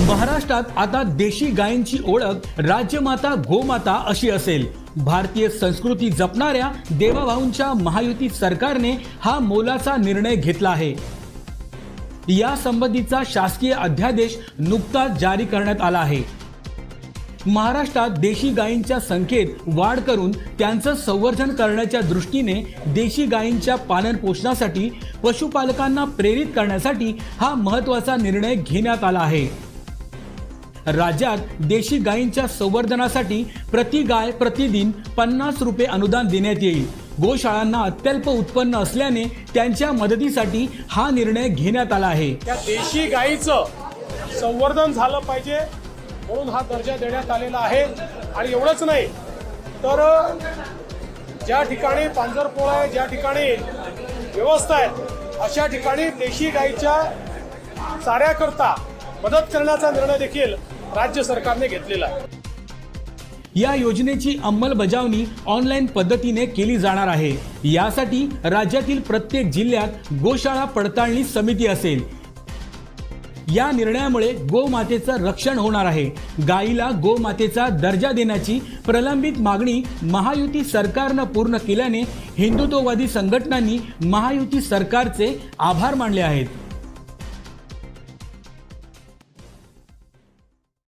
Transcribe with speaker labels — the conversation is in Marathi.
Speaker 1: महाराष्ट्रात आता देशी गायींची ओळख राजमाता गोमाता अशी असेल। भारतीय संस्कृती जपणाऱ्या देवाभाऊंच्या महायुती सरकारने हा मोलाचा निर्णय घेतला आहे। या संबंधीचा शासकीय अध्यादेश नुकताच जारी करण्यात आला आहे। महाराष्ट्रात देशी गायींच्या संख्येत वाढ करून त्यांचं संवर्धन करण्याच्या दृष्टीने देशी गायींच्या पालन पोषणासाठी पशुपालकांना प्रेरित करण्यासाठी हा महत्त्वाचा निर्णय घेण्यात आला आहे। राज्यात देशी गायींच्या संवर्धनासाठी प्रति गाय प्रतिदिन 50 रुपये अनुदान देण्यात येईल। गोशाळांना अत्यल्प उत्पन्न असल्याने त्यांच्या मदतीसाठी हा निर्णय घेण्यात आला आहे।
Speaker 2: त्या देशी गायीचं संवर्धन झालं पाहिजे म्हणून हा दर्जा देण्यात आलेला आहे। आणि एवढंच नाही तर ज्या ठिकाणी पांजरपोळ आहे, ज्या ठिकाणी व्यवस्था आहे, अशा ठिकाणी देशी गायीच्या चाऱ्याकरता मदत करण्याचा निर्णय देखील राज्य सरकारने घेतलेला आहे।
Speaker 1: या योजनेची अंमलबजावणी ऑनलाईन पद्धतीने केली जाणार आहे। यासाठी राज्यातील प्रत्येक जिल्ह्यात गोशाळा पडताळणी समिती असेल। या निर्णयामुळे गोमातेचं रक्षण होणार आहे। गायीला गोमातेचा दर्जा देण्याची प्रलंबित मागणी महायुती सरकारनं पूर्ण केल्याने हिंदुत्ववादी संघटनांनी महायुती सरकारचे आभार मानले आहेत।